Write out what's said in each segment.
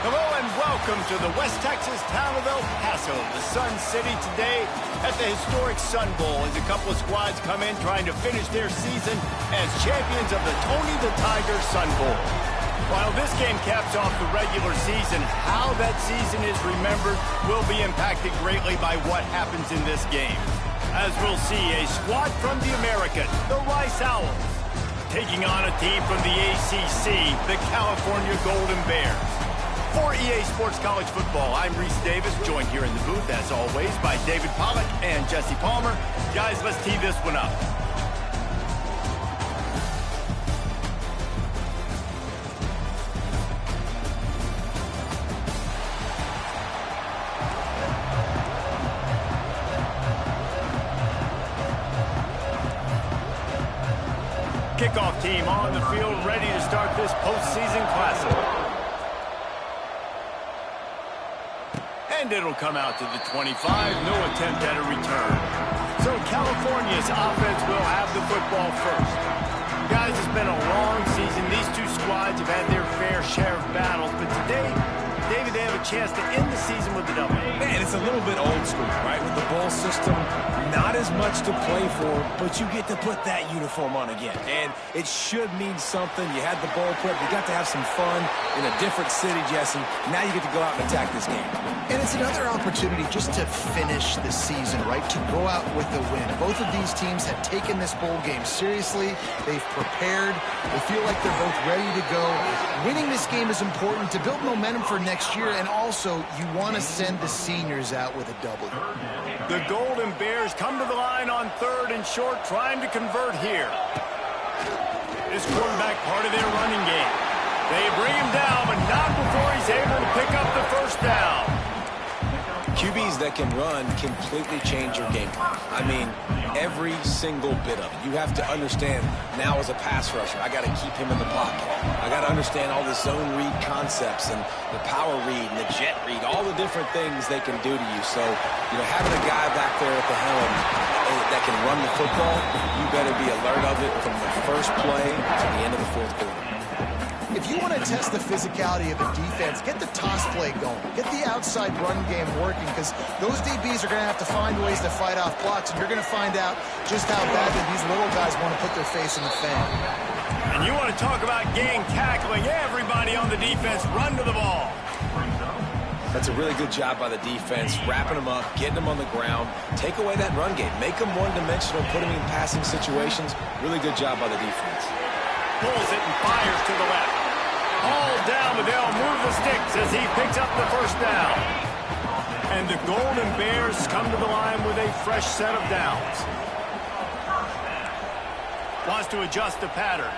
Hello and welcome to the West Texas town of El Paso, the Sun City, today at the historic Sun Bowl as a couple of squads come in trying to finish their season as champions of the Tony the Tiger Sun Bowl. While this game caps off the regular season, how that season is remembered will be impacted greatly by what happens in this game. As we'll see, a squad from the American, the Rice Owls, taking on a team from the ACC, the California Golden Bears. For EA Sports College Football, I'm Reese Davis, joined here in the booth, as always, by David Pollack and Jesse Palmer. Guys, let's tee this one up. Kickoff team on the field, ready to start this postseason classic. And it'll come out to the 25, no attempt at a return. So California's offense will have the football first. Guys, it's been a long season. These two squads have had their fair share of battles, but today, David, they have a chance to end the season with a W. Man, it's a little bit old school, right? With the bowl system, not as much to play for, but you get to put that uniform on again. And it should mean something. You had the bowl prep. You got to have some fun in a different city, Jesse. Now you get to go out and attack this game. And it's another opportunity just to finish the season, right? To go out with a win. Both of these teams have taken this bowl game seriously. They've prepared. They feel like they're both ready to go. Winning this game is important to build momentum for next year, and also you want to send the seniors out with a W. The Golden Bears come to the line on 3rd and short, trying to convert here. This quarterback part of their running game. They bring him down, but not before he's able to pick up the first down. QBs that can run completely change your game. I mean, every single bit of it. You have to understand now as a pass rusher, I got to keep him in the pocket. I got to understand all the zone read concepts and the power read and the jet read, all the different things they can do to you. So, having a guy back there at the helm that can run the football, you better be alert of it from the first play to the end of the fourth quarter. If you want to test the physicality of a defense, get the toss play going. Get the outside run game working, because those DBs are going to have to find ways to fight off blocks, and you're going to find out just how badly these little guys want to put their face in the fan. And you want to talk about gang tackling, everybody on the defense run to the ball. That's a really good job by the defense, wrapping them up, getting them on the ground, take away that run game, make them one-dimensional, put them in passing situations. Really good job by the defense. Pulls it and fires to the left. All down, but they'll move the sticks as he picks up the first down. And the Golden Bears come to the line with a fresh set of downs. Wants to adjust the pattern.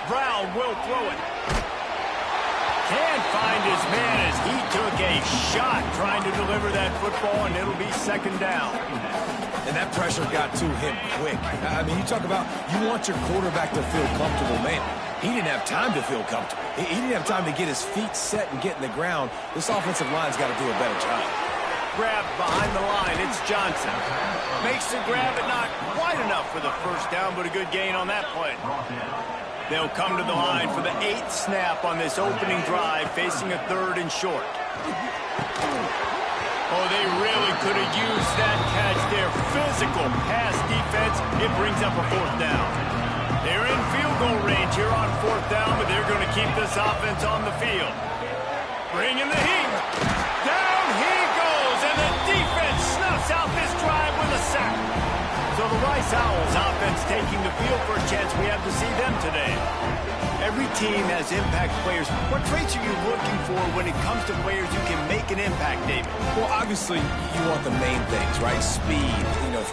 Brown will throw it. Can't find his man as he took a shot trying to deliver that football, and it'll be 2nd down. And that pressure got to him quick. I mean, you talk about you want your quarterback to feel comfortable. Man, he didn't have time to feel comfortable. He didn't have time to get his feet set and get in the ground. This offensive line's got to do a better job. Grab behind the line. It's Johnson. Makes the grab, but not quite enough for the first down, but a good gain on that play. They'll come to the line for the 8th snap on this opening drive, facing a 3rd and short. Oh, they really could have used that catch. Their physical pass defense, it brings up a 4th down. They're in field goal range here on 4th down, but they're going to keep this offense on the field. Bringing the heat. Down he goes, and the defense snuffs out this drive with a sack. So the Rice Owls offense taking the field for a chance we have to see them today. Every team has impact players. What traits are you looking for when it comes to players who can make an impact, David? Well, obviously, you want the main things, right? Speed,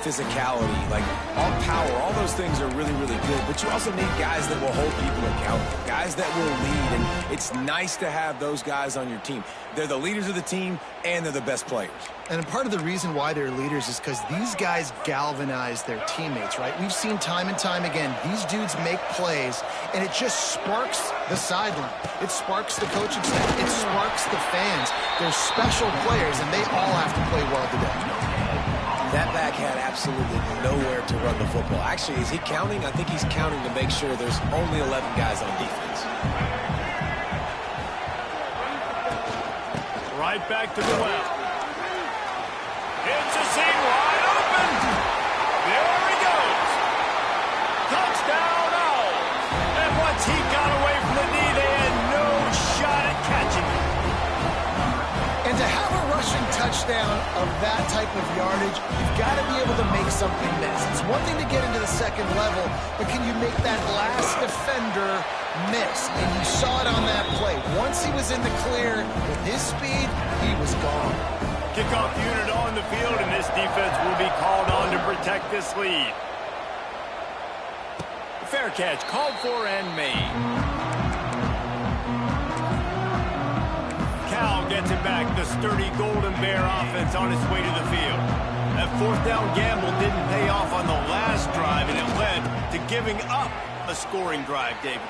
physicality, like all power, all those things are really, really good. But you also need guys that will hold people accountable, guys that will lead. And it's nice to have those guys on your team. They're the leaders of the team, and they're the best players. And part of the reason why they're leaders is because these guys galvanize their teammates, right? We've seen time and time again, these dudes make plays, and it just sparks the sideline. It sparks the coaching staff. It sparks the fans. They're special players, and they all have to play well today. That back had absolutely nowhere to run the football. Actually, is he counting? I think he's counting to make sure there's only 11 guys on defense. right back to the well. It's a seam wide open. There he goes. Touchdown, Owls. And once he got away from the knee, they had no shot at catching him. And to have a rushing touchdown of that type of yardage, you've got to be able to make something miss. It's one thing to get into the second level, but can you make that last defender miss? And you saw it on that play. Once he was in the clear with his speed, he was gone. Kickoff unit on the field, and this defense will be called on to protect this lead. Fair catch called for and made. Cal gets it back. The sturdy Golden Bear offense on its way to the field. That fourth down gamble didn't pay off on the last drive, and it led to giving up a scoring drive, David.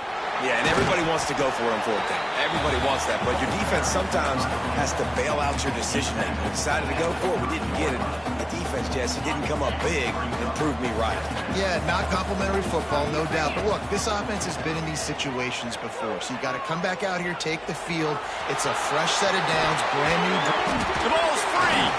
Yeah, and everybody wants to go for it on fourth down. Everybody wants that, but your defense sometimes has to bail out your decision-making. We decided to go for it. We didn't get it. The defense, Jesse, didn't come up big and prove me right. Yeah, not complimentary football, no doubt. But look, this offense has been in these situations before, so you got to come back out here, take the field. It's a fresh set of downs, brand new. The ball's free.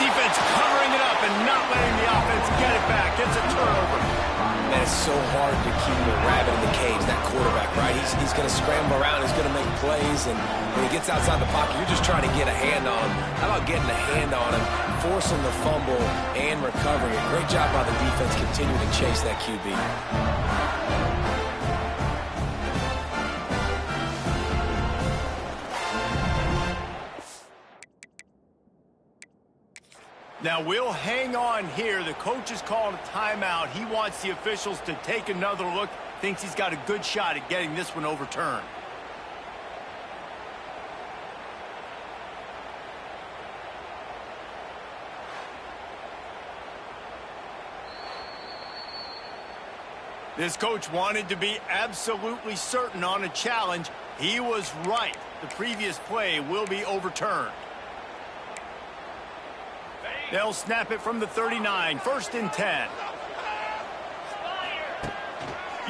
Defense covering it up and not letting the offense get it back. It's a turnover. Man, it's so hard to keep a rabbit in the cage, that quarterback, right? He's going to scramble around, he's going to make plays, and when he gets outside the pocket, you're just trying to get a hand on him. How about getting a hand on him, forcing the fumble, and recovering it? Great job by the defense continuing to chase that QB. Now, we'll hang on here. The coach has called a timeout. He wants the officials to take another look. Thinks he's got a good shot at getting this one overturned. This coach wanted to be absolutely certain on a challenge. He was right. The previous play will be overturned. They'll snap it from the 39, 1st and 10.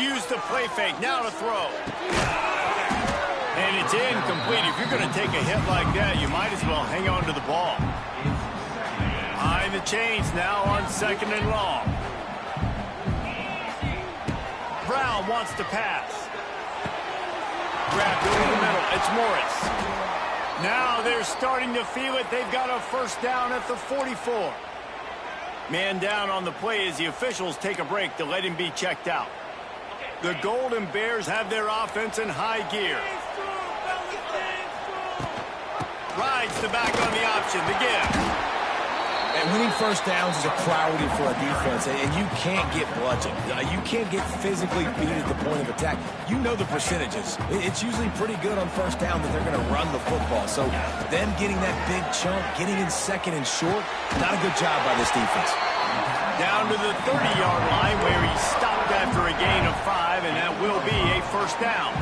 Use the play fake, now to throw. And it's incomplete. If you're going to take a hit like that, you might as well hang on to the ball. Behind the chains now on 2nd and long. Brown wants to pass. Grabbed over the middle, it's Morris. Now they're starting to feel it. They've got a first down at the 44. Man down on the play as the officials take a break to let him be checked out. The Golden Bears have their offense in high gear. Rides the back on the option, the give. And winning first downs is a priority for a defense, and you can't get bludgeoned. You can't get physically beat at the point of attack. You know the percentages. It's usually pretty good on first down that they're going to run the football. So them getting that big chunk, getting in 2nd and short, not a good job by this defense. Down to the 30-yard line where he stopped after a gain of 5, and that will be a first down.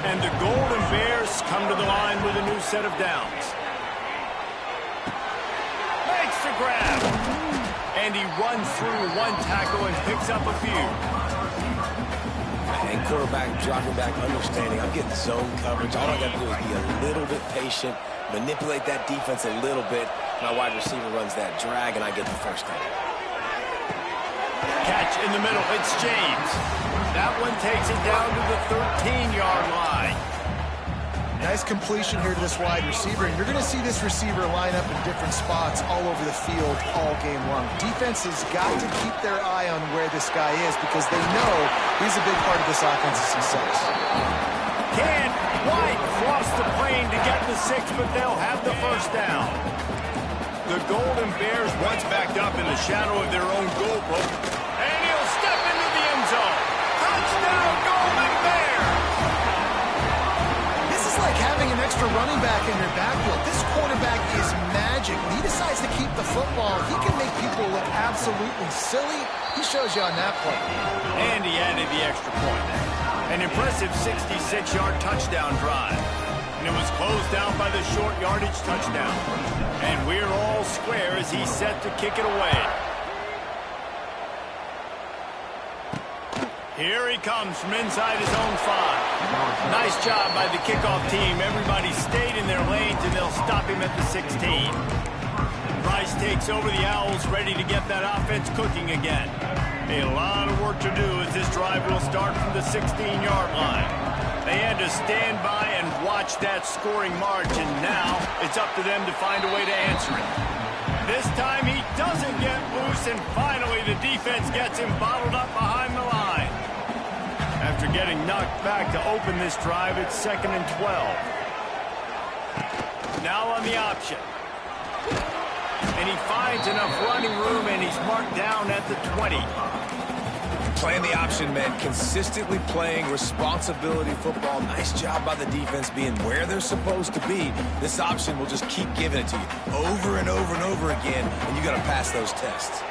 And the Golden Bears come to the line with a new set of downs. Makes the grab. And he runs through one tackle and picks up a few. And quarterback dropping back, understanding I'm getting zone coverage. All I got to do is be a little bit patient, manipulate that defense a little bit. My wide receiver runs that drag, and I get the first down. Catch in the middle. It's James. That one takes it down to the 13-yard line. Nice completion here to this wide receiver, and you're going to see this receiver line up in different spots all over the field all game long. Defense has got to keep their eye on where this guy is because they know he's a big part of this offense's success. Can't quite cross the plane to get the 6, but they'll have the first down. The Golden Bears once backed up in the shadow of their own goal post, and he'll step into the end zone. Touchdown, Golden Bears! This is like having an extra running back in your backfield. This quarterback is magic. When he decides to keep the football, he can make people look absolutely silly. He shows you on that play. And he added the extra point. An impressive 66-yard touchdown drive. And it was closed out by the short yardage touchdown. And we're all square as he's set to kick it away. Here he comes from inside his own 5. Nice job by the kickoff team. Everybody stayed in their lanes, and they'll stop him at the 16. Rice takes over the Owls, ready to get that offense cooking again. A lot of work to do as this drive will start from the 16-yard line. They had to stand by and watch that scoring march, and now it's up to them to find a way to answer it. This time he doesn't get loose, and finally the defense gets him bottled up behind the line. After getting knocked back to open this drive, it's 2nd and 12. Now on the option. And he finds enough running room, and he's marked down at the 20. Playing the option, man, consistently playing responsibility football. Nice job by the defense being where they're supposed to be. This option will just keep giving it to you over and over and over again, and you got to pass those tests.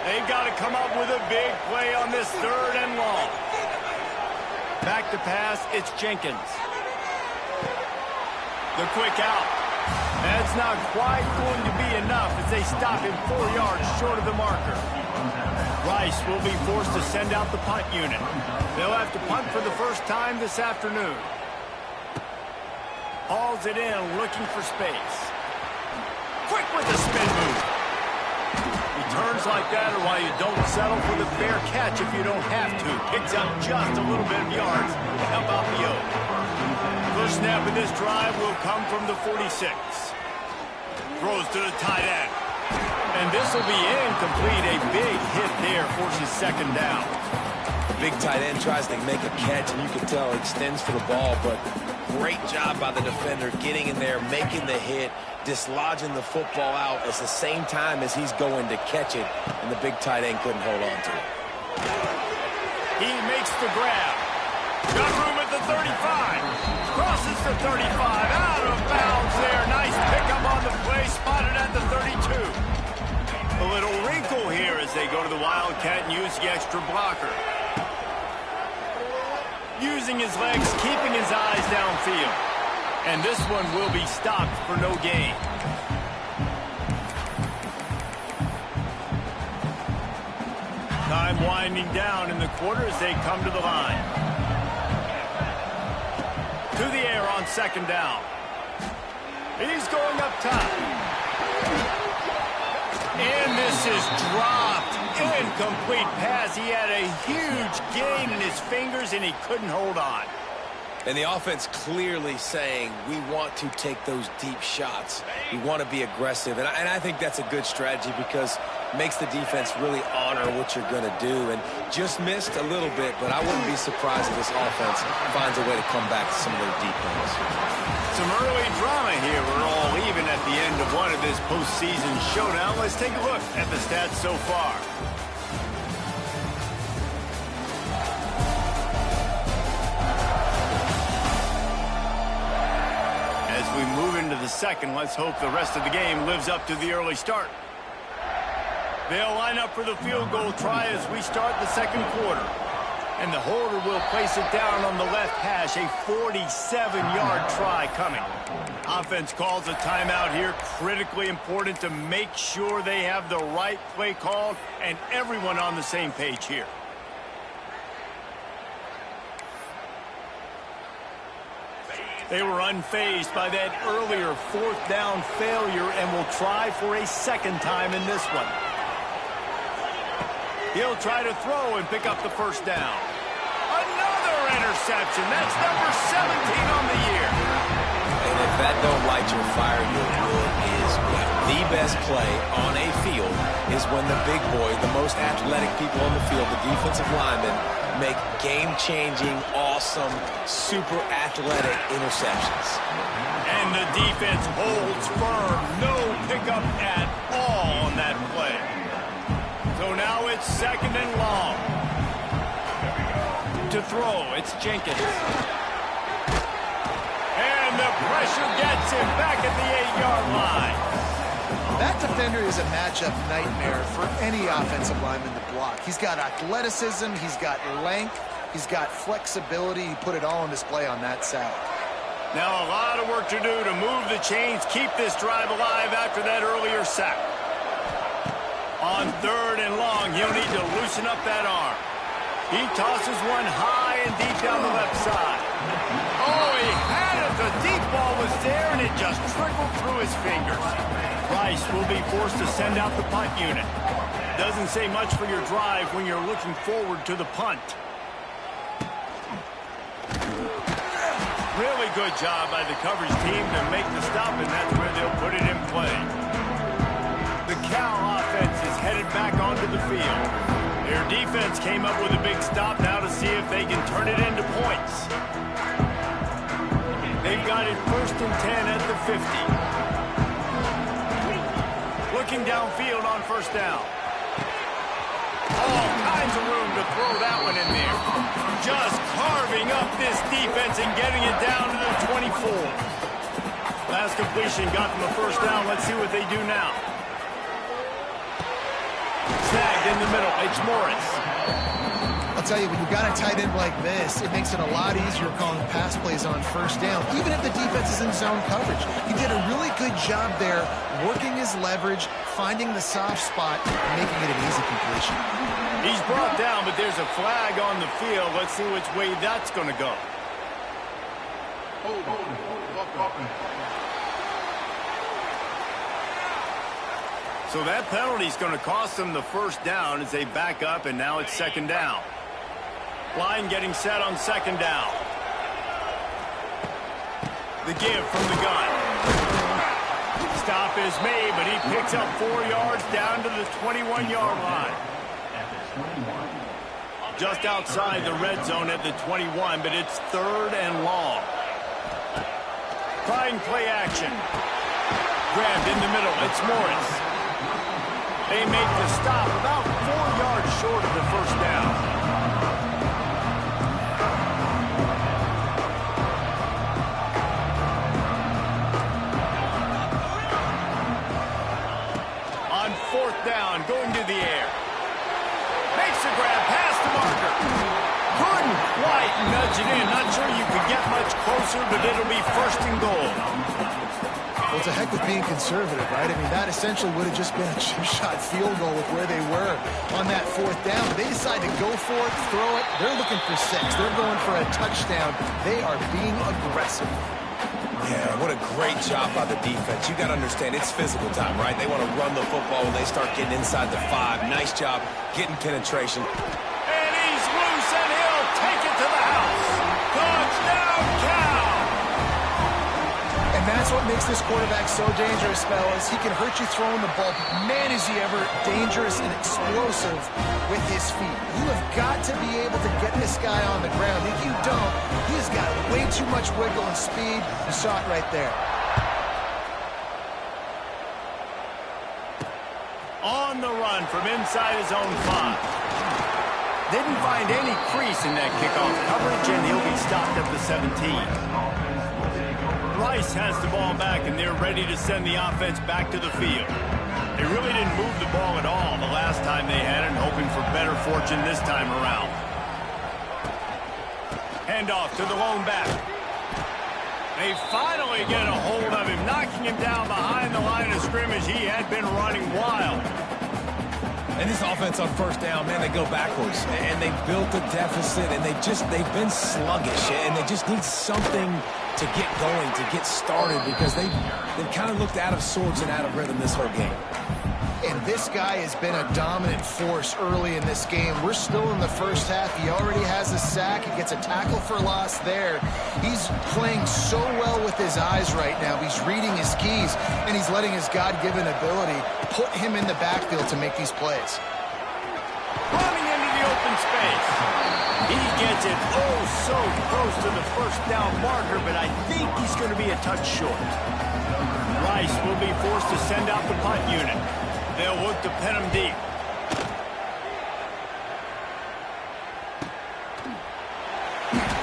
They've got to come up with a big play on this 3rd and long. Back to pass, it's Jenkins. The quick out. That's not quite going to be enough as they stop him 4 yards short of the marker. Rice will be forced to send out the punt unit. They'll have to punt for the first time this afternoon. Hauls it in, looking for space. Quick with the spin move. Returns like that are why you don't settle for the fair catch if you don't have to. Picks up just a little bit of yards to help out the Oak. First snap of this drive will come from the 46. Throws to the tight end. And this will be incomplete. A big hit there forces 2nd down. The big tight end tries to make a catch, and you can tell he extends for the ball, but great job by the defender getting in there, making the hit, dislodging the football out at the same time as he's going to catch it, and the big tight end couldn't hold on to it. He makes the grab. Got room at the 35. Crosses the 35. Out of bounds there. Nice pickup on the play. Spotted at the 32. A little wrinkle here as they go to the Wildcat and use the extra blocker. Using his legs, keeping his eyes downfield. And this one will be stopped for no gain. Time winding down in the quarter as they come to the line. To the air on 2nd down. He's going up top. And this is dropped. Incomplete pass. He had a huge gain in his fingers, and he couldn't hold on. And the offense clearly saying, we want to take those deep shots. We want to be aggressive. And I think that's a good strategy because it makes the defense really honor what you're going to do. And just missed a little bit, but I wouldn't be surprised if this offense finds a way to come back to some of those deep ones. Some early drama here. We're all even at the end of one of this postseason showdown. Let's take a look at the stats so far. As we move into the second, let's hope the rest of the game lives up to the early start. They'll line up for the field goal try as we start the 2nd quarter. And the holder will place it down on the left hash. A 47-yard try coming. Offense calls a timeout here. Critically important to make sure they have the right play called and everyone on the same page here. They were unfazed by that earlier 4th down failure and will try for a 2nd time in this one. He'll try to throw and pick up the 1st down. Another interception. That's number 17 on the year. And if that don't light your fire, your wood is wet. The best play on a field is when the big boy, the most athletic people on the field, the defensive linemen, make game-changing, awesome, super athletic interceptions. And the defense holds firm. No pickup at all on that play. So now it's 2nd and long. To throw, it's Jenkins. And the pressure gets him back at the 8-yard line. That defender is a matchup nightmare for any offensive lineman to block. He's got athleticism, he's got length, he's got flexibility. He put it all on display on that sack. Now a lot of work to do to move the chains, keep this drive alive after that earlier sack. On 3rd and long, he'll need to loosen up that arm. He tosses one high and deep down the left side. Oh, through his fingers. Rice will be forced to send out the punt unit. Doesn't say much for your drive when you're looking forward to the punt. Really good job by the coverage team to make the stop, and that's where they'll put it in play. The Cal offense is headed back onto the field. Their defense came up with a big stop now to see if they can turn it into points. They've got it 1st and 10 at the 50. Looking downfield on 1st down. All kinds of room to throw that one in there. Just carving up this defense and getting it down to the 24. Last completion got them a 1st down. Let's see what they do now. Snagged in the middle. It's Morris. I'll tell you, when you've got a tight end like this, it makes it a lot easier calling pass plays on 1st down, even if the defense is in zone coverage. He did a really good job there, working his leverage, finding the soft spot, and making it an easy completion. He's brought down, but there's a flag on the field. Let's see which way that's going to go. So that penalty is going to cost them the 1st down as they back up, and now it's 2nd down. Line getting set on 2nd down. The give from the gun. Stop is made, but he picks up 4 yards down to the 21-yard line. Just outside the red zone at the 21, but it's 3rd and long. Trying play action. Grabbed in the middle. It's Morris. They make the stop about 4 yards short of the 1st down. On 4th down, going to the air. Makes the grab past the marker. Couldn't quite nudge it in. Not sure you could get much closer, but it'll be 1st and goal. Well, it's a heck of being conservative, right? I mean, that essentially would have just been a chip shot field goal with where they were on that 4th down. But they decide to go for it, throw it. They're looking for 6. They're going for a touchdown. They are being aggressive. Yeah, what a great job by the defense. You got to understand, it's physical time, right? They want to run the football when they start getting inside the 5. Nice job getting penetration. And he's loose, and he'll take it to the house. Touchdown, Cal! And that's what makes this quarterback so dangerous, fellas. He can hurt you throwing the ball, but man, is he ever dangerous and explosive with his feet. You have got to be able to get this guy on the ground. If you don't, he has got way too much wiggle and speed. You saw it right there. On the run from inside his own 5. Didn't find any crease in that kickoff coverage, and he'll be stopped at the 17. Rice has the ball back, and they're ready to send the offense back to the field. They really didn't move the ball at all the last time they had it, hoping for better fortune this time around. Handoff to the lone back. They finally get a hold of him, knocking him down behind the line of scrimmage. He had been running wild. And this offense on 1st down, man, they go backwards. And they built a deficit, and they've been sluggish. And they just need something to get going, to get started, because they've kind of looked out of sorts and out of rhythm this whole game. And this guy has been a dominant force early in this game. We're still in the 1st half. He already has a sack. He gets a tackle for loss there. He's playing so well with his eyes right now. He's reading his keys, and he's letting his God-given ability put him in the backfield to make these plays. Running into the open space. He gets it so close to the 1st down marker, but I think he's going to be a touch short. Rice will be forced to send out the punt unit. They'll look to pin him deep.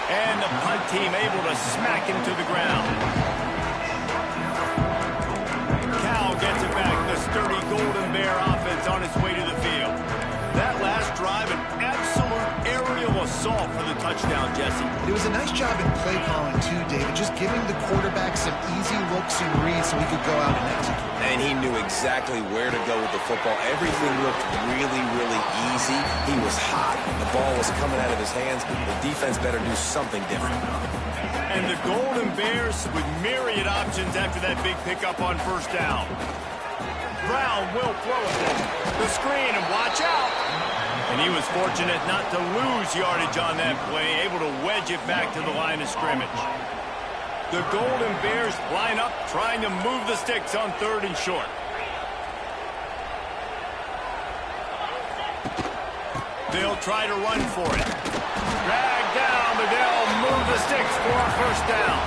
And the punt team able to smack him to the ground. Cal gets it back. The sturdy Golden Bear offense on its way to the field. That last drive, an absolute aerial assault for the touchdown, Jesse. It was a nice job in play calling, too, David, just giving the quarterback some easy looks and reads so he could go out and execute. And he knew exactly where to go with the football. Everything looked really, really easy. He was hot. The ball was coming out of his hands. The defense better do something different. And the Golden Bears with myriad options after that big pickup on first down. Brown will throw it. The screen, and watch out. And he was fortunate not to lose yardage on that play, able to wedge it back to the line of scrimmage. The Golden Bears line up, trying to move the sticks on 3rd and short. They'll try to run for it. Drag down, but they'll move the sticks for a first down.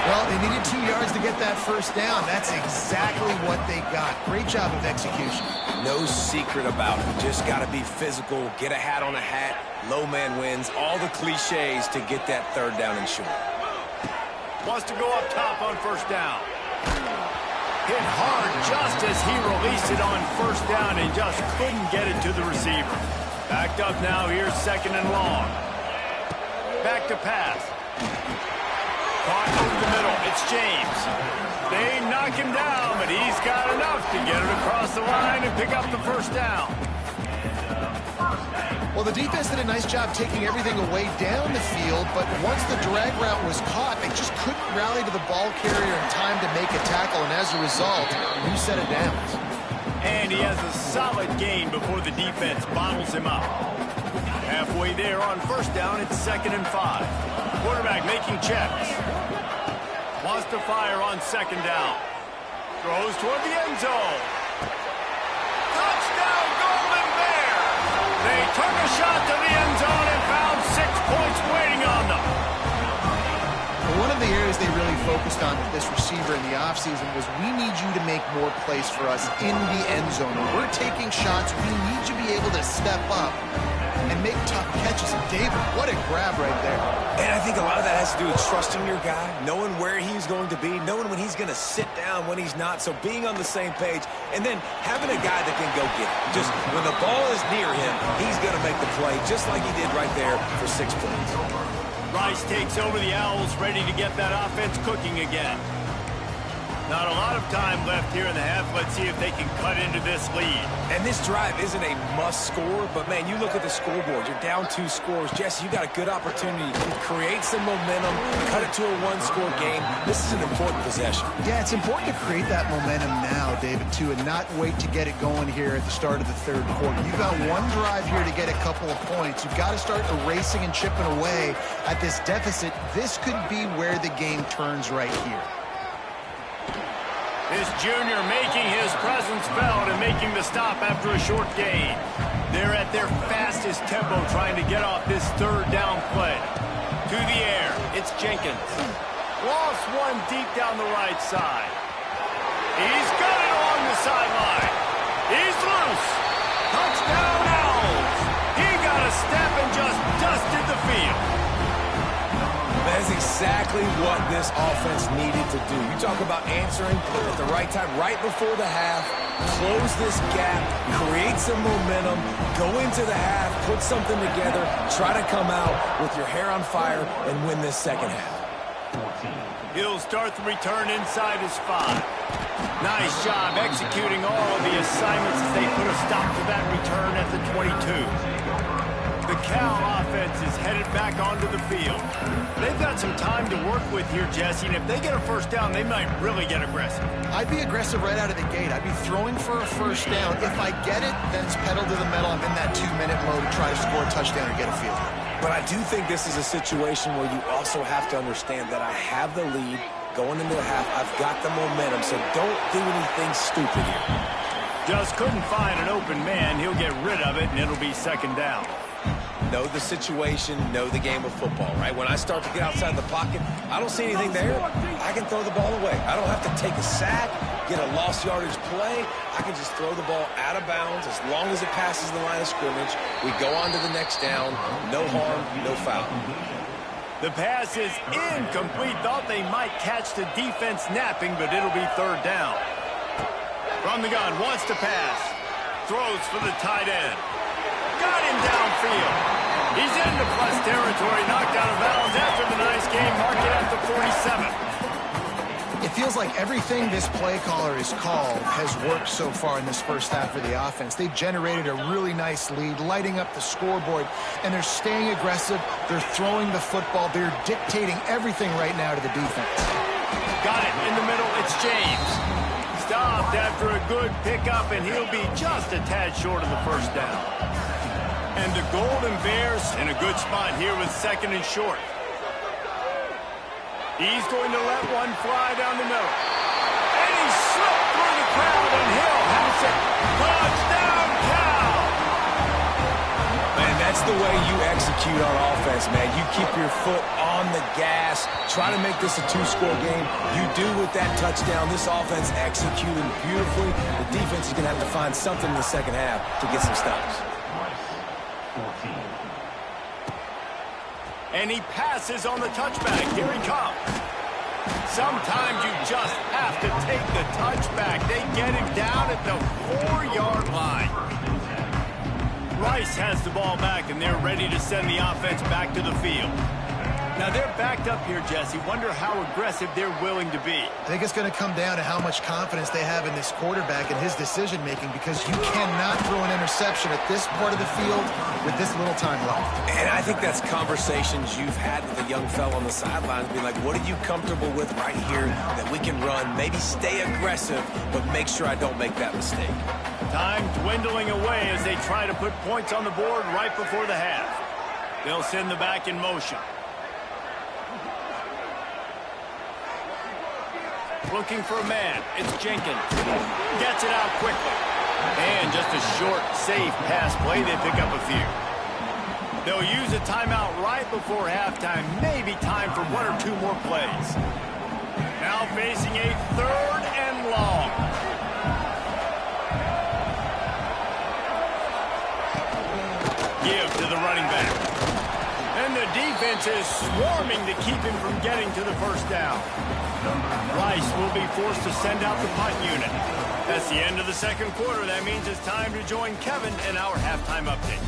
Well, they needed 2 yards to get that first down. That's exactly what they got. Great job of execution. No secret about it. Just got to be physical, get a hat on a hat, low man wins, all the cliches to get that 3rd down and short. Wants to go up top on first down. Hit hard just as he released it on first down and just couldn't get it to the receiver. Backed up now, here's 2nd and long. Back to pass. Caught over the middle, it's James. They knock him down, but he's got enough to get it across the line and pick up the first down. Well, the defense did a nice job taking everything away down the field, but once the drag route was caught, they just couldn't rally to the ball carrier in time to make a tackle, and as a result, new set of downs. And he has a solid gain before the defense bottles him up. Halfway there on first down, it's 2nd and 5. Quarterback making checks. Wants to fire on 2nd down. Throws toward the end zone. Touchdown, Golden Bears! They took a shot to the end zone and found 6 points waiting on them. Well, one of the areas they really focused on with this receiver in the offseason was, we need you to make more plays for us in the end zone. When we're taking shots, we need you to be able to step up and make tough catches. And David, what a grab right there. And I think a lot of that has to do with trusting your guy, knowing where he's going to be, knowing when he's going to sit down, when he's not, so being on the same page, and then having a guy that can go get it. Just when the ball is near him, he's going to make the play, just like he did right there for 6 points. Rice takes over the Owls, ready to get that offense cooking again. Not a lot of time left here in the half. Let's see if they can cut into this lead. And this drive isn't a must score, but man, you look at the scoreboard, you're down 2 scores. Jesse, you got a good opportunity to create some momentum, cut it to a 1-score game. This is an important possession. Yeah, it's important to create that momentum now, David, too, and not wait to get it going here at the start of the 3rd quarter. You've got 1 drive here to get a couple of points. You've got to start erasing and chipping away at this deficit. This could be where the game turns right here. This junior making his presence felt and making the stop after a short gain. They're at their fastest tempo trying to get off this 3rd down play. To the air, it's Jenkins. Lost 1 deep down the right side. He's got it along the sideline. He's loose. Touchdown Owls. He got a step and just dusted the field. That is exactly what this offense needed to do. You talk about answering at the right time, right before the half, close this gap, create some momentum, go into the half, put something together, try to come out with your hair on fire and win this 2nd half. He'll start the return inside his 5. Nice job executing all of the assignments as they put a stop to that return at the 22. The Cal offense is headed back onto the field. They've got some time to work with here, Jesse, and if they get a first down, they might really get aggressive. I'd be aggressive right out of the gate. I'd be throwing for a first down. If I get it, then it's pedal to the metal. I'm in that 2-minute mode to try to score a touchdown or get a field goal. But I do think this is a situation where you also have to understand that I have the lead going into the half. I've got the momentum, so don't do anything stupid here. Just couldn't find an open man. He'll get rid of it, and it'll be 2nd down. Know the situation, know the game of football, right? When I start to get outside the pocket, I don't see anything there. I can throw the ball away. I don't have to take a sack, get a lost yardage play. I can just throw the ball out of bounds as long as it passes the line of scrimmage. We go on to the next down. No harm, no foul. The pass is incomplete. Thought they might catch the defense napping, but it'll be 3rd down. From the gun, wants to pass. Throws for the tight end. Got him downfield. He's into plus territory, knocked out of bounds after the nice game. Mark it at the 47. It feels like everything this play caller has called has worked so far in this first half for the offense. They've generated a really nice lead, lighting up the scoreboard, and they're staying aggressive. They're throwing the football. They're dictating everything right now to the defense. Got it in the middle. It's James. Stopped after a good pickup, and he'll be just a tad short of the first down. And the Golden Bears in a good spot here with second and short. He's going to let one fly down the middle. And he slipped through the crowd, and he'll have it. Touchdown, Cal! Man, that's the way you execute on offense, man. You keep your foot on the gas. Try to make this a two-score game. You do with that touchdown. This offense executing beautifully. The defense is going to have to find something in the second half to get some stops. And he passes on the touchback. Here he comes. Sometimes you just have to take the touchback. They get him down at the 4-yard line. Rice has the ball back, and they're ready to send the offense back to the field. Now, they're backed up here, Jesse. Wonder how aggressive they're willing to be. I think it's going to come down to how much confidence they have in this quarterback and his decision-making, because you cannot throw an interception at this part of the field with this little time left. And I think that's conversations you've had with a young fellow on the sidelines, being like, what are you comfortable with right here that we can run? Maybe stay aggressive, but make sure I don't make that mistake. Time dwindling away as they try to put points on the board right before the half. They'll send the back in motion. Looking for a man. It's Jenkins. Gets it out quickly. And just a short, safe pass play. They pick up a few. They'll use a timeout right before halftime. Maybe time for one or two more plays. Now facing a 3rd and long. Give to the running back. And the defense is swarming to keep him from getting to the first down. Rice will be forced to send out the punt unit. That's the end of the second quarter. That means it's time to join Kevin in our halftime update.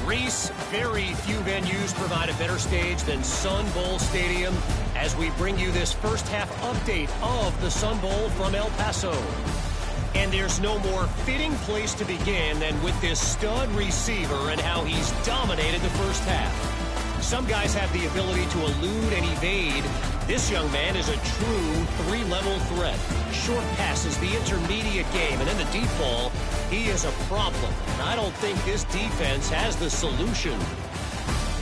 Reese, very few venues provide a better stage than Sun Bowl Stadium as we bring you this first half update of the Sun Bowl from El Paso. And there's no more fitting place to begin than with this stud receiver and how he's dominated the first half. Some guys have the ability to elude and evade. This young man is a true 3-level threat. Short passes, the intermediate game, and in the deep ball, he is a problem. And I don't think this defense has the solution.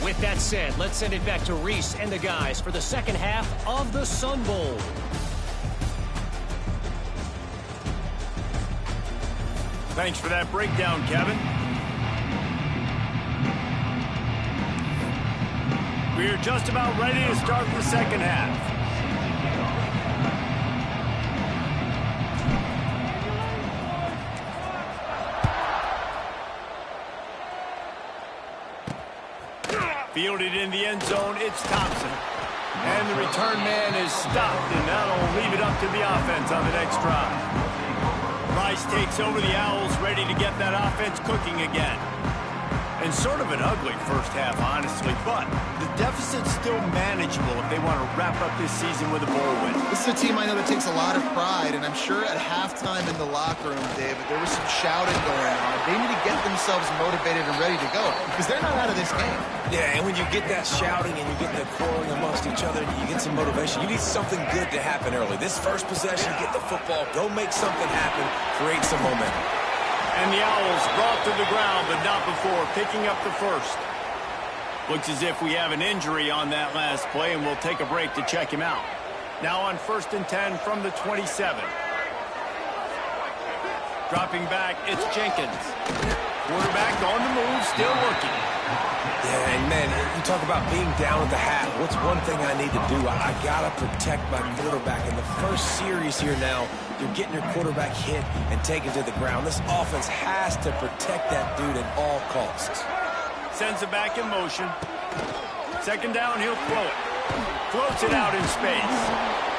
With that said, let's send it back to Reese and the guys for the second half of the Sun Bowl. Thanks for that breakdown, Kevin. We're just about ready to start the second half. Fielded in the end zone, it's Thompson. And the return man is stopped, and that'll leave it up to the offense on the next drive. Rice takes over the Owls, ready to get that offense cooking again. And sort of an ugly first half, honestly, but the deficit's still manageable if they want to wrap up this season with a bowl win. This is a team I know that takes a lot of pride, and I'm sure at halftime in the locker room, David, there was some shouting going on. They need to get themselves motivated and ready to go, because they're not out of this game. Yeah, and when you get that shouting and you get the quarreling amongst each other and you get some motivation, you need something good to happen early. This first possession, get the football, go make something happen, create some momentum. And the Owls brought to the ground, but not before picking up the first. Looks as if we have an injury on that last play, and we'll take a break to check him out. Now on 1st and 10 from the 27. Dropping back, it's Jenkins. Quarterback on the move, still working. Yeah, and man, you talk about being down at the half. What's one thing I need to do? I got to protect my quarterback. In the first series here now, you're getting your quarterback hit and taken to the ground. This offense has to protect that dude at all costs. Sends it back in motion. Second down, he'll throw it. Floats it out in space.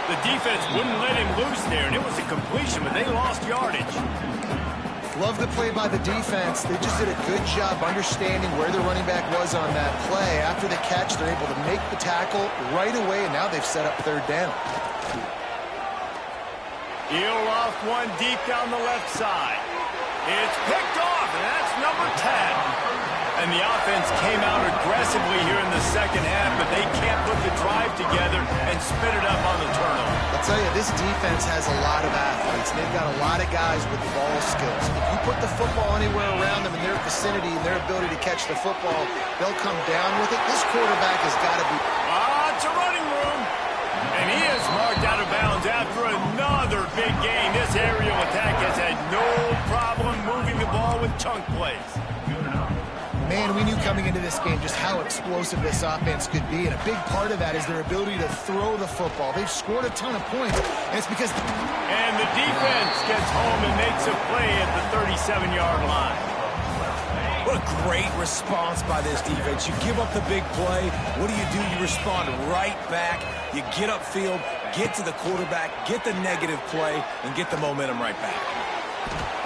The defense wouldn't let him loose there, and it was a completion, but they lost yardage. Love the play by the defense. They just did a good job understanding where the running back was on that play. After the catch, they're able to make the tackle right away, and now they've set up 3rd down. He'll loft one deep down the left side. It's picked off, and that's number 10. And the offense came out aggressively here in the second half, but they can't put the drive together and spit it up on the turnover. I'll tell you, this defense has a lot of athletes. They've got a lot of guys with ball skills. If you put the football anywhere around them in their vicinity and their ability to catch the football, they'll come down with it. This quarterback has got to be... It's a running room. And he is marked out of bounds after another big game. This aerial attack has had no problem moving the ball with chunk plays. Man, we knew coming into this game just how explosive this offense could be, and a big part of that is their ability to throw the football. They've scored a ton of points, and it's because... And the defense gets home and makes a play at the 37-yard line. What a great response by this defense. You give up the big play. What do? You respond right back. You get upfield, get to the quarterback, get the negative play, and get the momentum right back.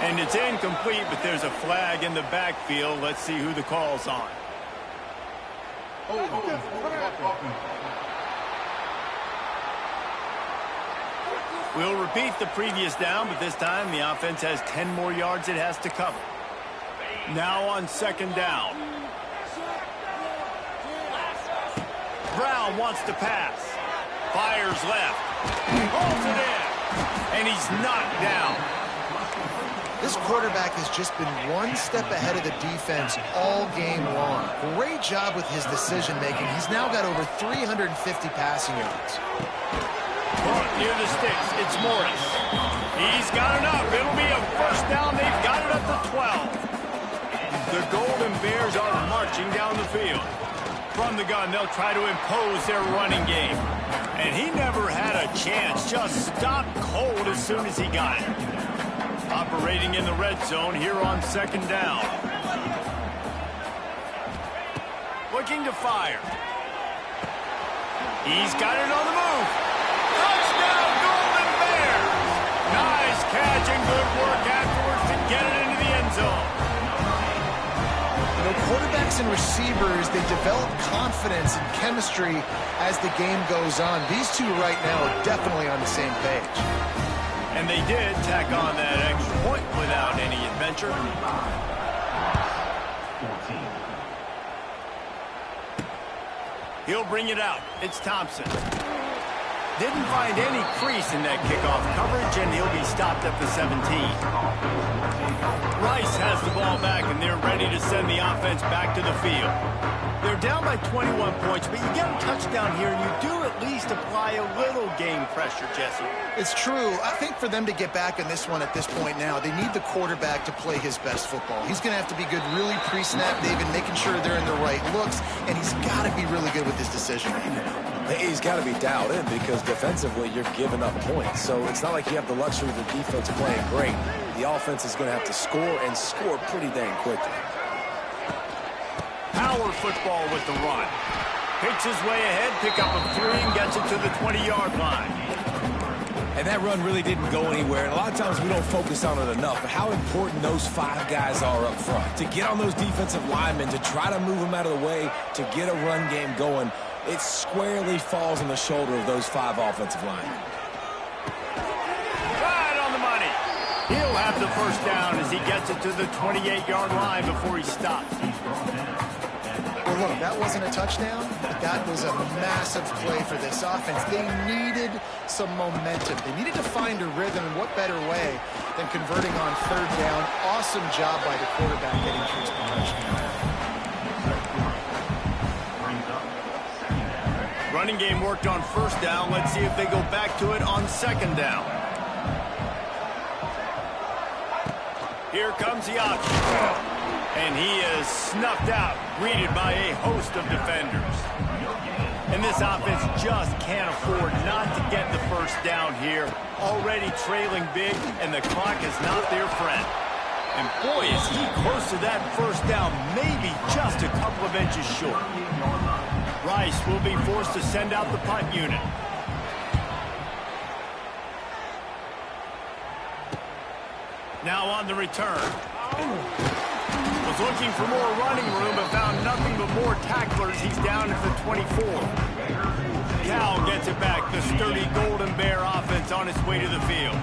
And it's incomplete, but there's a flag in the backfield. Let's see who the call's on. We'll repeat the previous down, but this time the offense has 10 more yards it has to cover. Now on second down. Brown wants to pass. Fires left. Pulls it in. And he's knocked down. This quarterback has just been one step ahead of the defense all game long. Great job with his decision-making. He's now got over 350 passing yards. Near the sticks, it's Morris. He's got enough. It'll be a first down. They've got it up to 12. The Golden Bears are marching down the field. From the gun, they'll try to impose their running game. And he never had a chance. Just stopped cold as soon as he got it. Operating in the red zone here on second down. Looking to fire. He's got it on the move. Touchdown, Golden Bears! Nice catch and good work afterwards to get it into the end zone. You know, quarterbacks and receivers, they develop confidence and chemistry as the game goes on. These two right now are definitely on the same page. And they did tack on that extra point without any adventure. He'll bring it out. It's Thompson. Didn't find any crease in that kickoff coverage, and he'll be stopped at the 17. Rice has the ball back, and they're ready to send the offense back to the field. They're down by 21 points, but you get a touchdown here, and you do at least apply a little game pressure, Jesse. It's true. I think for them to get back in this one at this point now, they need the quarterback to play his best football. He's going to have to be good really pre-snap, David, making sure they're in the right looks, and he's got to be really good with his decision-making. He's got to be dialed in because defensively you're giving up points. So it's not like you have the luxury of the defense playing great. The offense is going to have to score and score pretty dang quickly. Power football with the run. Picks his way ahead, pick up a 3, and gets it to the 20-yard line. And that run really didn't go anywhere. And a lot of times we don't focus on it enough. But how important those 5 guys are up front. To get on those defensive linemen, to try to move them out of the way, to get a run game going, it squarely falls on the shoulder of those 5 offensive linemen. Right on the money. He'll have the first down as he gets it to the 28-yard line before he stops. Well, look, that wasn't a touchdown, but that was a massive play for this offense. They needed some momentum. They needed to find a rhythm, and what better way than converting on third down. Awesome job by the quarterback getting through his progression. Running game worked on first down. Let's see if they go back to it on second down. Here comes the option. And he is snuffed out, greeted by a host of defenders. And this offense just can't afford not to get the first down here. Already trailing big, and the clock is not their friend. And boy, is he close to that first down, maybe just a couple of inches short. Rice will be forced to send out the punt unit. Now on the return. Was looking for more running room, but found nothing but more tacklers. He's down at the 24. Cal gets it back. The sturdy Golden Bear offense on its way to the field.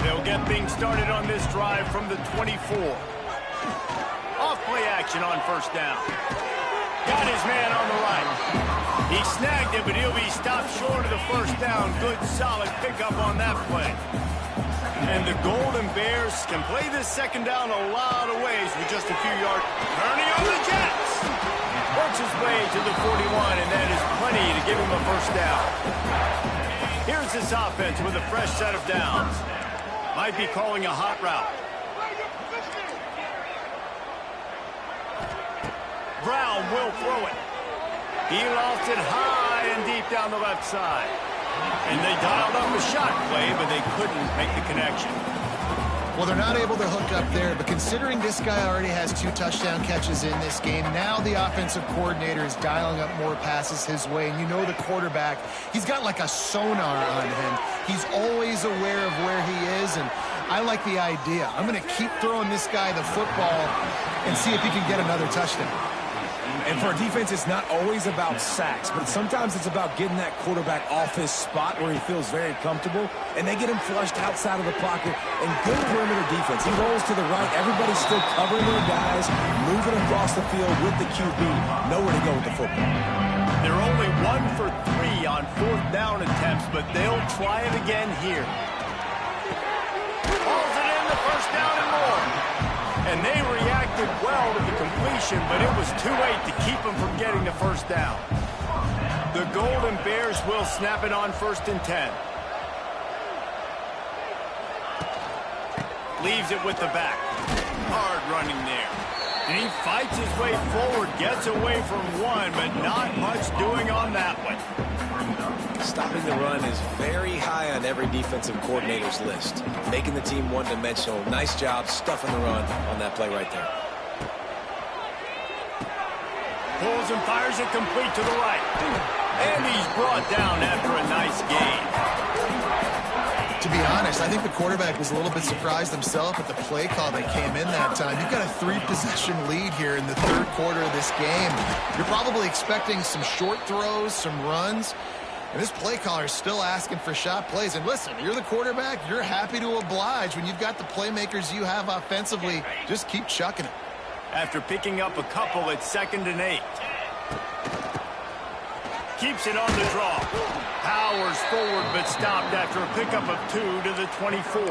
They'll get things started on this drive from the 24. Off play action on first down. Got his man on the right. He snagged it, but he'll be stopped short of the first down. Good, solid pickup on that play. And the Golden Bears can play this second down a lot of ways with just a few yards. Turning on the Jets. Works his way to the 41, and that is plenty to give him a first down. Here's this offense with a fresh set of downs. Might be calling a hot route. Brown will throw it. He lost it high and deep down the left side. And they dialed up a shot play, but they couldn't make the connection. Well, they're not able to hook up there, but considering this guy already has 2 touchdown catches in this game, now the offensive coordinator is dialing up more passes his way. And you know the quarterback, he's got like a sonar on him. He's always aware of where he is, and I like the idea. I'm going to keep throwing this guy the football and see if he can get another touchdown. And for a defense, it's not always about sacks, but sometimes it's about getting that quarterback off his spot where he feels very comfortable, and they get him flushed outside of the pocket. And good perimeter defense. He rolls to the right. Everybody's still covering their guys, moving across the field with the QB. Nowhere to go with the football. They're only 1 for 3 on 4th down attempts, but they'll try it again here. Hauls it in, the first down and more. And they reacted well to the completion, but it was too late to keep them from getting the first down. The Golden Bears will snap it on 1st and 10. Leaves it with the back. Hard running there. And he fights his way forward, gets away from one, but not much doing on that one. Stopping the run is very high on every defensive coordinator's list. Making the team one-dimensional. Nice job stuffing the run on that play right there. Pulls and fires it complete to the right. And he's brought down after a nice gain. To be honest, I think the quarterback was a little bit surprised himself at the play call that came in that time. You've got a 3-possession lead here in the 3rd quarter of this game. You're probably expecting some short throws, some runs. And this play caller is still asking for shot plays. And listen, you're the quarterback. You're happy to oblige. When you've got the playmakers you have offensively, just keep chucking it. After picking up a couple at 2nd and 8. Keeps it on the draw. Powers forward, but stopped after a pickup of 2 to the 24.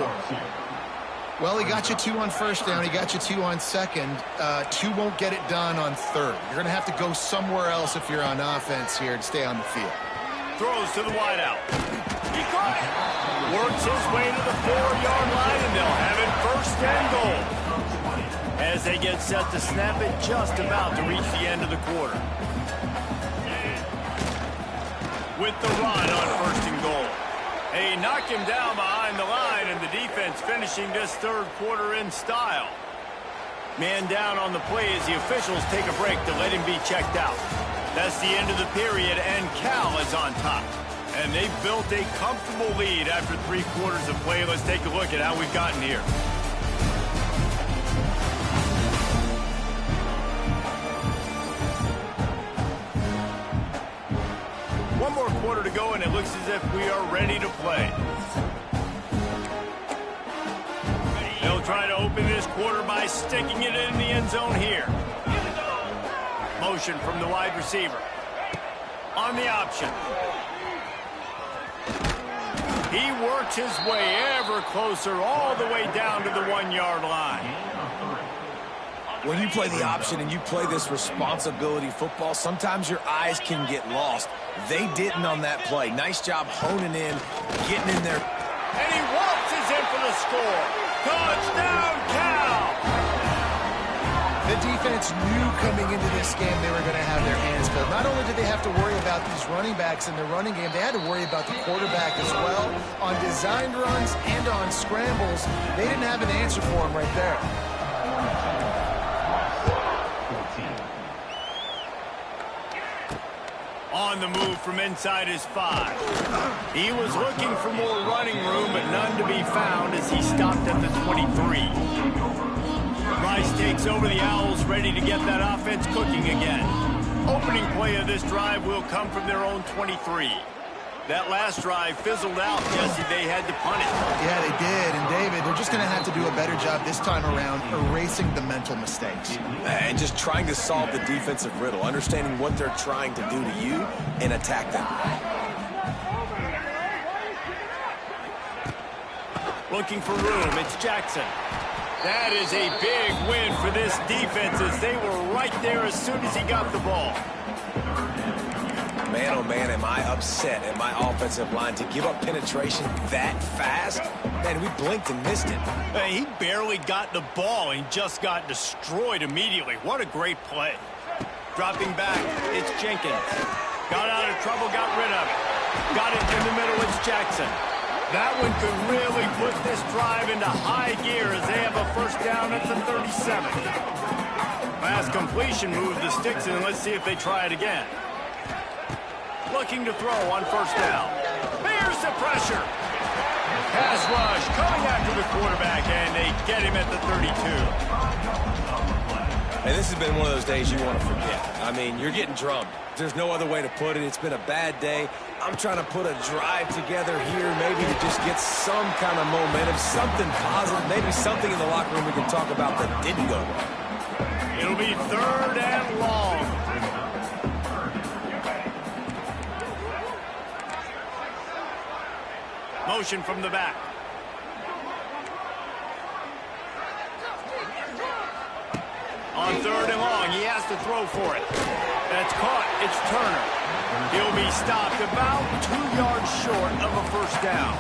Well, he got you 2 on 1st down. He got you 2 on 2nd. 2 won't get it done on 3rd. You're going to have to go somewhere else if you're on offense here to stay on the field. Throws to the wideout. He caught it. Works his way to the 4-yard line, and they'll have it 1st and goal. As they get set to snap it, just about to reach the end of the quarter. With the run on 1st and goal. They knock him down behind the line, and the defense finishing this 3rd quarter in style. Man down on the play as the officials take a break to let him be checked out. That's the end of the period, and Cal is on top. And they've built a comfortable lead after 3 quarters of play. Let's take a look at how we've gotten here. One more quarter to go, and it looks as if we are ready to play. They'll try to open this quarter by sticking it in the end zone here. Motion from the wide receiver. On the option. He works his way ever closer all the way down to the 1-yard line. When you play the option and you play this responsibility football, sometimes your eyes can get lost. They didn't on that play. Nice job honing in, getting in there. And he waltzes in for the score. Touchdown, Cal! The defense knew coming into this game they were going to have their hands full. Not only did they have to worry about these running backs in the running game, they had to worry about the quarterback as well. On designed runs and on scrambles, they didn't have an answer for him right there. On the move from inside his 5. He was looking for more running room, but none to be found as he stopped at the 23. Rice takes over the Owls, ready to get that offense cooking again. Opening play of this drive will come from their own 23. That last drive fizzled out, Jesse. They had to punt it. Yeah, they did. And, David, they're just going to have to do a better job this time around erasing the mental mistakes. And just trying to solve the defensive riddle, understanding what they're trying to do to you and attack them. Looking for room. It's Jackson. That is a big win for this defense as they were right there as soon as he got the ball. Man, oh man, am I upset at my offensive line to give up penetration that fast? Man, we blinked and missed it. Hey, he barely got the ball and just got destroyed immediately. What a great play. Dropping back, it's Jenkins. Got out of trouble, got rid of it. Got it in the middle, it's Jackson. That one could really put this drive into high gear as they have a first down at the 37. Last completion moved the sticks in. Let's see if they try it again. Looking to throw on first down. Here's the pressure. Pass rush coming after the quarterback, and they get him at the 32. And this has been one of those days you want to forget. I mean, you're getting drummed. There's no other way to put it. It's been a bad day. I'm trying to put a drive together here, maybe to just get some kind of momentum, something positive, maybe something in the locker room we can talk about that didn't go well. It'll be 3rd and long. Motion from the back. On 3rd and long, he has to throw for it. That's caught. It's Turner. He'll be stopped about 2 yards short of a first down.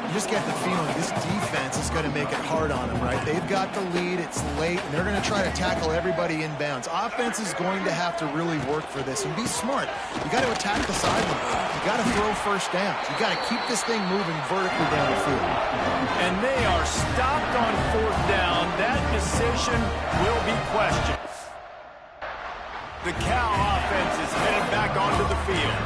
You just get the feeling this defense is going to make it hard on them, right? They've got the lead. It's late, and they're going to try to tackle everybody inbounds. Offense is going to have to really work for this and be smart. You got to attack the sideline. You got to throw first downs. You got to keep this thing moving vertically down the field. And they are stopped on 4th down. That decision will be questioned. The Cal offense is headed back onto the field.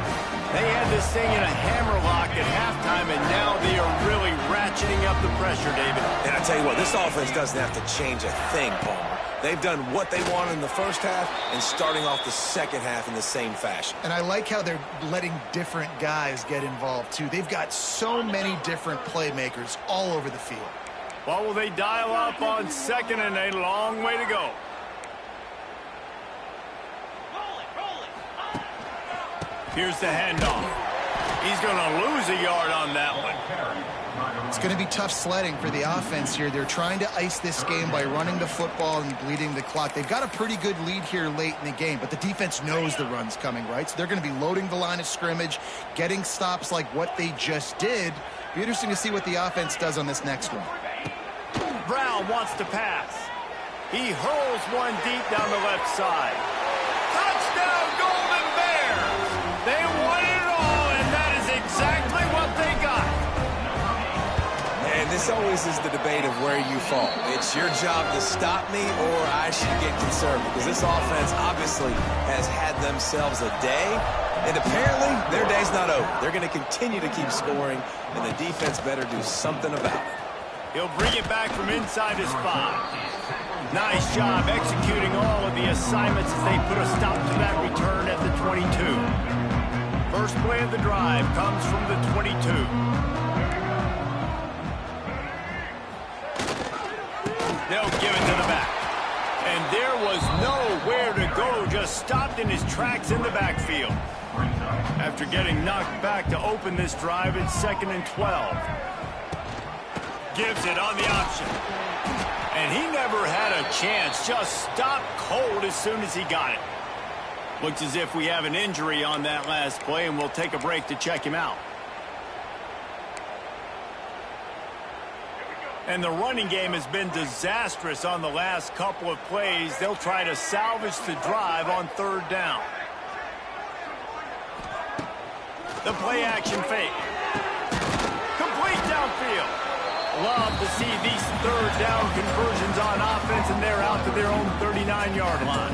They had this thing in a hammerlock at halftime, and now they are really ratcheting up the pressure, David. And I tell you what, this offense doesn't have to change a thing, Palmer. They've done what they wanted in the first half and starting off the second half in the same fashion. And I like how they're letting different guys get involved, too. They've got so many different playmakers all over the field. What will they dial up on 2nd and a long way to go? Here's the handoff. He's going to lose a yard on that one. It's going to be tough sledding for the offense here. They're trying to ice this game by running the football and bleeding the clock. They've got a pretty good lead here late in the game, but the defense knows the run's coming, right? So they're going to be loading the line of scrimmage, getting stops like what they just did. Be interesting to see what the offense does on this next one. Brown wants to pass. He hurls one deep down the left side. Touchdown, Golden Bears! They won it all, and that is exactly what they got. And this always is the debate of where you fall. It's your job to stop me, or I should get concerned, because this offense obviously has had themselves a day, and apparently their day's not over. They're going to continue to keep scoring, and the defense better do something about it. He'll bring it back from inside his 5. Nice job executing all of the assignments as they put a stop to that return at the 22. First play of the drive comes from the 22. They'll give it to the back. And there was nowhere to go, just stopped in his tracks in the backfield. After getting knocked back to open this drive, it's 2nd and 12. Gives it on the option. And he never had a chance, just stopped cold as soon as he got it. Looks as if we have an injury on that last play, and we'll take a break to check him out. And the running game has been disastrous on the last couple of plays. They'll try to salvage the drive on 3rd down. The play action fake. Complete downfield. Love to see these 3rd down conversions on offense, and they're out to their own 39-yard line.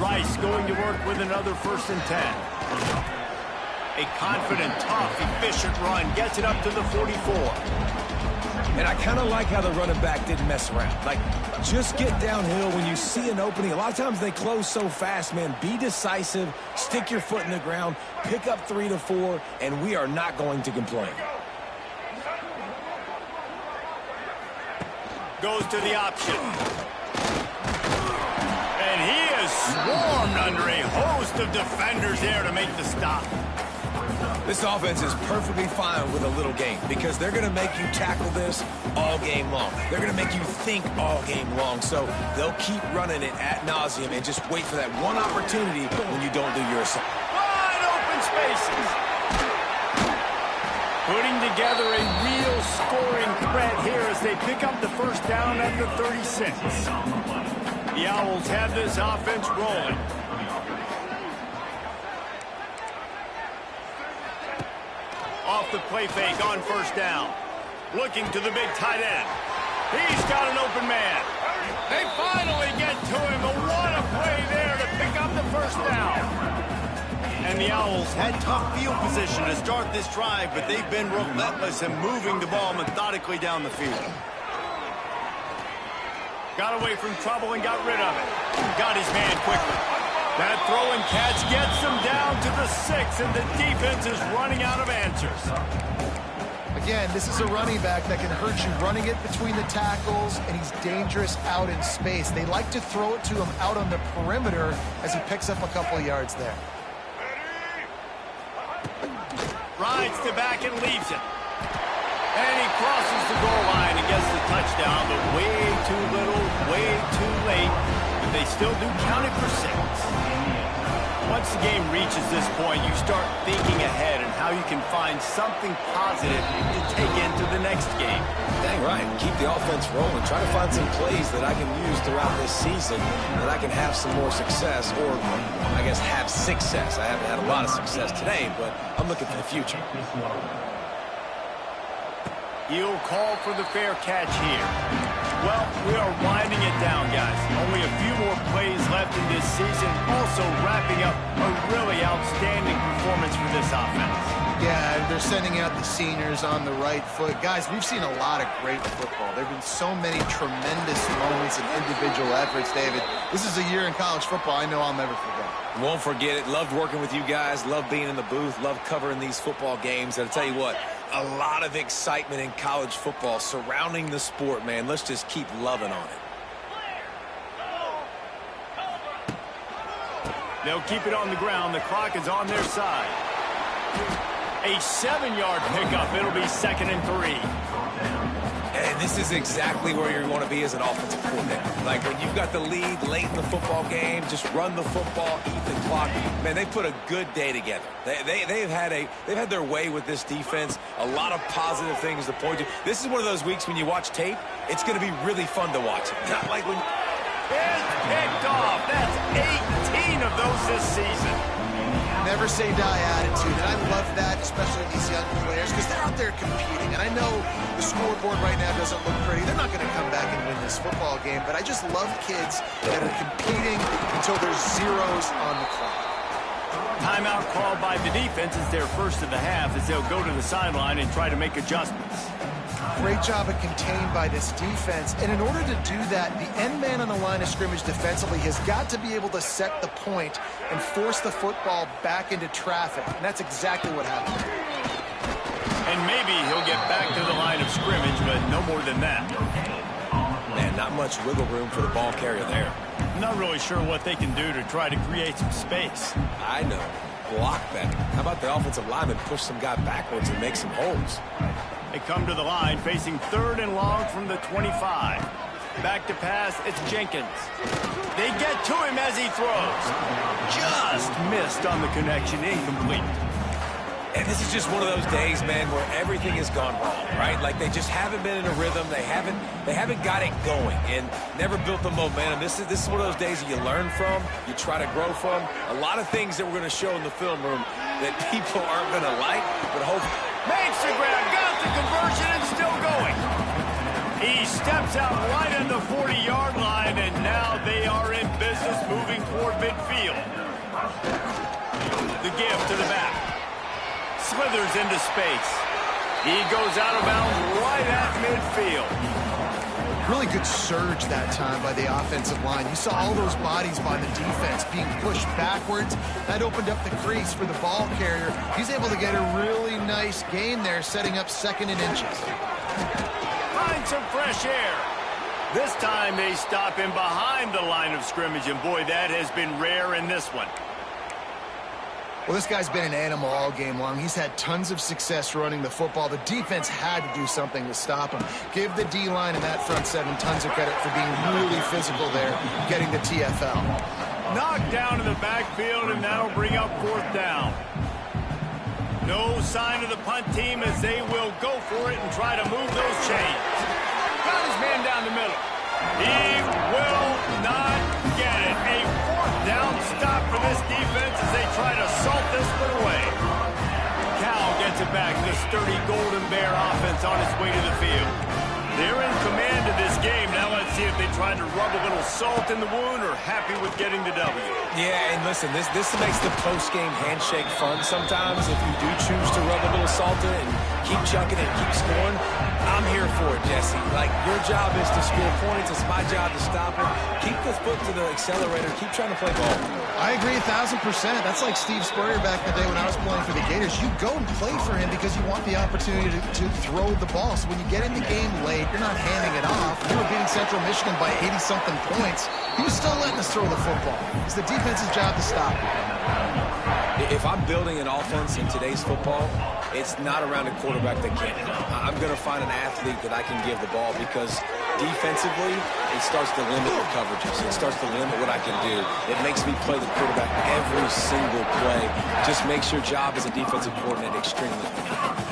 Rice going to work with another 1st and 10. A confident, tough, efficient run gets it up to the 44. And I kind of like how the running back didn't mess around. Like, just get downhill when you see an opening. A lot of times they close so fast, man. Be decisive, stick your foot in the ground, pick up 3 to 4, and we are not going to complain. Goes to the option. And he is swarmed under a host of defenders there to make the stop. This offense is perfectly fine with a little game because they're going to make you tackle this all game long. They're going to make you think all game long. So they'll keep running it ad nauseum and just wait for that one opportunity when you don't do your assignment. Wide open spaces. Putting together a real scoring threat here as they pick up the first down at the 36. The Owls have this offense rolling. Off the play fake on first down. Looking to the big tight end. He's got an open man. They finally get to him. What a play there to pick up the first down. And the Owls had tough field position to start this drive, but they've been relentless in moving the ball methodically down the field. Got away from trouble and got rid of it. Got his man quickly. That throw and catch gets them down to the 6, and the defense is running out of answers. Again, this is a running back that can hurt you running it between the tackles, and he's dangerous out in space. They like to throw it to him out on the perimeter as he picks up a couple of yards there. Rides to back and leaves it. And he crosses the goal line and gets the touchdown, but way too little, way too late. But they still do count it for 6. Once the game reaches this point, you start thinking ahead and how you can find something positive to take into the next game. Dang right. Keep the offense rolling. Try to find some plays that I can use throughout this season that I can have some more success, or I guess have success. I haven't had a lot of success today, but I'm looking for the future. He'll call for the fair catch here. Well, we are winding it down, guys. Only a few more plays left in this season. Also wrapping up a really outstanding performance for this offense. Yeah, they're sending out the seniors on the right foot. Guys, we've seen a lot of great football. There have been so many tremendous moments and individual efforts, David. This is a year in college football I know I'll never forget. Won't forget it. Loved working with you guys. Loved being in the booth. Loved covering these football games. And I'll tell you what, a lot of excitement in college football surrounding the sport, man. Let's just keep loving on it. They'll keep it on the ground. The clock is on their side. A 7-yard pickup. It'll be 2nd and 3. And this is exactly where you want to be as an offensive coordinator. Like when you've got the lead late in the football game, just run the football, eat the clock. Man, they put a good day together. They've had their way with this defense. A lot of positive things to point to. This is one of those weeks when you watch tape, it's going to be really fun to watch. Not like when it's picked off. That's 18 of those this season. Never say die attitude, and I love that, especially with these young players, because they're out there competing. And I know the scoreboard right now doesn't look pretty. They're not going to come back and win this football game, but I just love kids that are competing until there's zeros on the clock. Timeout called by the defense is their first of the half as they'll go to the sideline and try to make adjustments. Great job of contained by this defense. And in order to do that, the end man on the line of scrimmage defensively has got to be able to set the point and force the football back into traffic. And that's exactly what happened. And maybe he'll get back to the line of scrimmage, but no more than that. Man, not much wiggle room for the ball carrier there. Not really sure what they can do to try to create some space. I know. Block better. How about the offensive lineman push some guy backwards and make some holes? They come to the line facing 3rd and long from the 25. Back to pass, it's Jenkins. They get to him as he throws. Just missed on the connection, incomplete. And this is just one of those days, man, where everything has gone wrong, right? Like they just haven't been in a rhythm. They haven't got it going and never built the momentum. This is one of those days that you learn from, you try to grow from. A lot of things that we're going to show in the film room that people aren't going to like, but hopefully. Makes the grab, got the conversion, and still going. He steps out right at the 40-yard line, and now they are in business moving toward midfield. The give to the back. Slithers into space. He goes out of bounds right at midfield. Really good surge that time by the offensive line. You saw all those bodies by the defense being pushed backwards. That opened up the crease for the ball carrier. He's able to get a really nice gain there, setting up 2nd and inches. Find some fresh air. This time they stop him behind the line of scrimmage, and boy, that has been rare in this one. Well, this guy's been an animal all game long. He's had tons of success running the football. The defense had to do something to stop him. Give the D-line and that front 7 tons of credit for being really physical there, getting the TFL. Knocked down in the backfield, and that'll bring up 4th down. No sign of the punt team as they will go for it and try to move those chains. Got his man down the middle. He will not get it. A 4th down stop for this defense as they try to salt this one away. Cal gets it back. The sturdy Golden Bear offense on its way to the field. They're in command of this game. Now let's see if they try to rub a little salt in the wound or happy with getting the W. Yeah, and listen, this makes the post-game handshake fun sometimes. If you do choose to rub a little salt in it and keep chucking it and keep scoring, I'm here for it, Jesse. Like, your job is to score points. It's my job to stop it. Keep the foot to the accelerator. Keep trying to play ball. I agree 1,000%. That's like Steve Spurrier back in the day when I was playing for the Gators. You go and play for him because you want the opportunity to throw the ball. So when you get in the game late, you're not handing it off. You were beating Central Michigan by 80-something points. He was still letting us throw the football. It's the defense's job to stop it. If I'm building an offense in today's football, it's not around a quarterback that can't. I'm going to find an athlete that I can give the ball because defensively, it starts to limit the coverages. It starts to limit what I can do. It makes me play the quarterback every single play. Just makes your job as a defensive coordinator extremely important.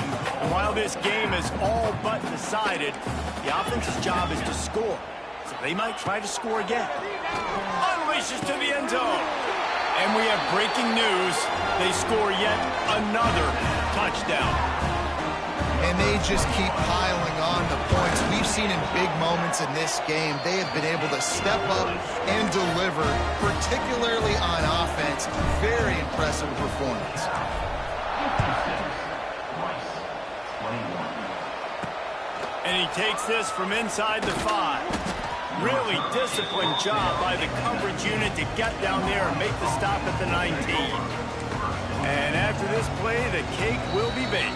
While this game is all but decided, the offense's job is to score. So they might try to score again. Unleashes to the end zone. And we have breaking news. They score yet another touchdown. And they just keep piling on the points. We've seen in big moments in this game, they have been able to step up and deliver, particularly on offense. Very impressive performance. And he takes this from inside the 5. Really disciplined job by the coverage unit to get down there and make the stop at the 19. And after this play, the cake will be baked.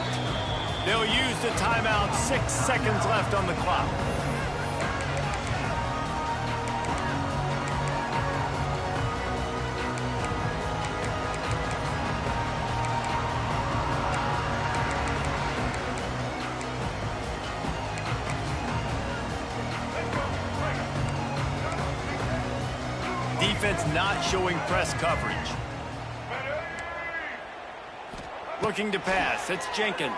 They'll use the timeout. 6 seconds left on the clock. Defense not showing press coverage. Looking to pass. It's Jenkins.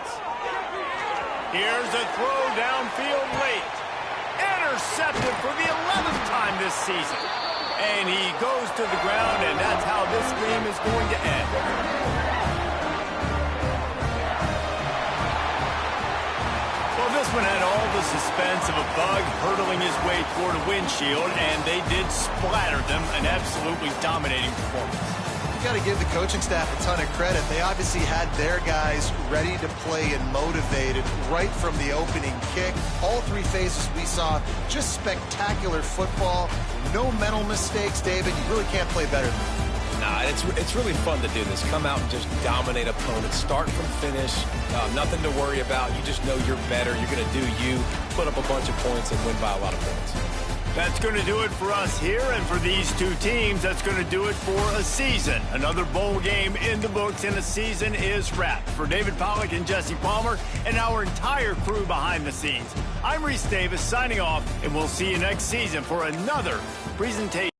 Here's a throw downfield late. Intercepted for the 11th time this season. And he goes to the ground, and that's how this game is going to end. Well, this one had all the suspense of a bug hurtling his way toward a windshield, and they did splatter them. An absolutely dominating performance. You got to give the coaching staff a ton of credit. They obviously had their guys ready to play and motivated right from the opening kick. All 3 phases we saw, just spectacular football. No mental mistakes, David. You really can't play better than that. Nah, it's really fun to do this. Come out and just dominate opponents. Start from finish. Nothing to worry about. You just know you're better. You're going to do you, put up a bunch of points, and win by a lot of points. That's going to do it for us here, and for these 2 teams, that's going to do it for a season. Another bowl game in the books, and a season is wrapped. For David Pollack and Jesse Palmer and our entire crew behind the scenes, I'm Reese Davis signing off, and we'll see you next season for another presentation.